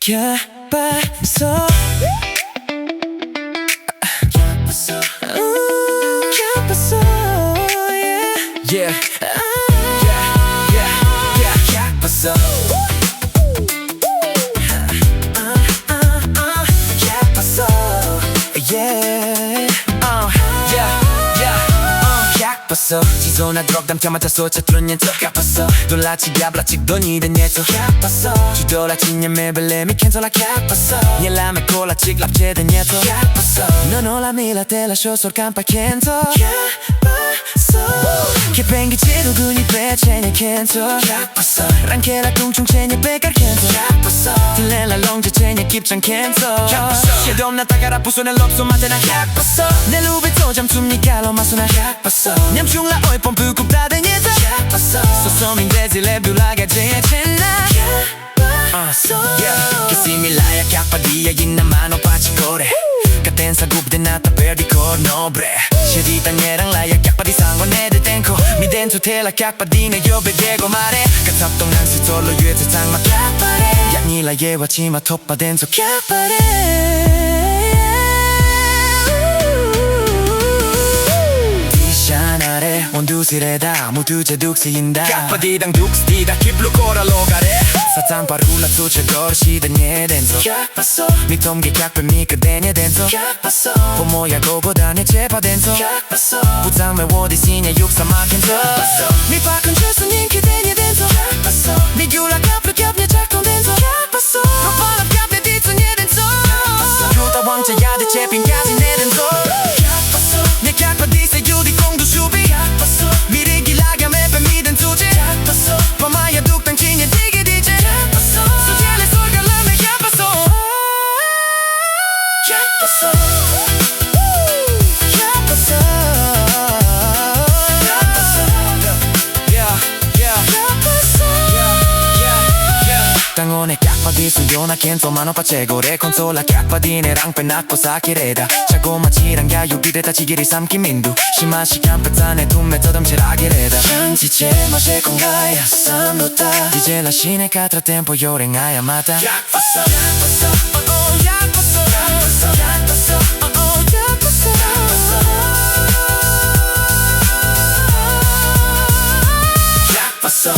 kyak pasó. Kyak pasó, yeah. Kyak pasó. Kyak pasó, yeah. Kyak pasó. 지소나 drog 담자마자 쏟아뜨는 녀석 kyak pasó. 놀라치 diablaci donide nieto kyak pasó. 주돌아치 녀매 belemi canzola kyak pasó. Nielame cola chic lapcede nieto kyak pasó. Non ho la mila te lascio sul campo canto kyak pasó. Che pengi cedo guni pecene canto kyak pasó. Ranchela tung cene bekar canto kyak pasó. Tillela longe cene kipchan canto kyak pasó. Siedom na tagara puso nell'opso matena kyak pasó. Nell'ubito jam tumni calo ma sona kyak pasó. Nyamchungla oi pompu kupta de nieta kyak pasó. Sosomin desile biulaga jene cena kyak pasó. Che similaya kyak padia yin mano pachicore. Catenza gub de nata per di corno bre. Scerita nierang laya kyak pa di sangue ne de tenko. Mi dentro te la kyak pa di ne yo bedego mare. Katsaptong nang si tolo yue te tang ma kyak pare. Yak ni la ye wa chi ma top pa dentro kyak pare. 원두시래다 모두 제둑시인다 깍바디당 둑스디다 킵루코라 로가래 사탕 바룰라 투체 거르시다 nye dentro kyak pasó. Mi tom기 kyak mi 그대냐 dentro kyak pasó. 보모야 고보다냐 제파 dentro kyak pasó. 부장매 어디시냐 육사마 캔서 Mi 박은 주스님 그대냐 dentro kyak pasó. Mi 귤라 깝루 깝냐 작동 dentro kyak pasó. 로팔라 깝냐 디투냐 dentro 유다 왕자야 대 제핀까지 내 dentro kyak pasó. 내 깍바디세 유디 공두 슈비 미리 길라가 매번 미든 두지 kyak pasó. 밤마야 뚝땅 치냐 디게 디제 kyak pasó. 소리를 솔갈라매 kyak pasó. kyak pasó. kyak pasó. kyak pasó. kyak pasó. 땅원에 깍바디 수요나 캔소만 오빠 최고래 콘솔라 깍바디네랑 빼놨고 사기래다 자고마치랑 야유비대다 지기리 삼킨 민두 시마시 깜빡단에 둠메 떠덤치라기래다 장지체 마실 건가야 삼노다 디젤라 시네 카트라 템포 요랭아야 마다 kyak pasó. kyak pasó. kyak pasó. kyak pasó. kyak pasó. kyak pasó.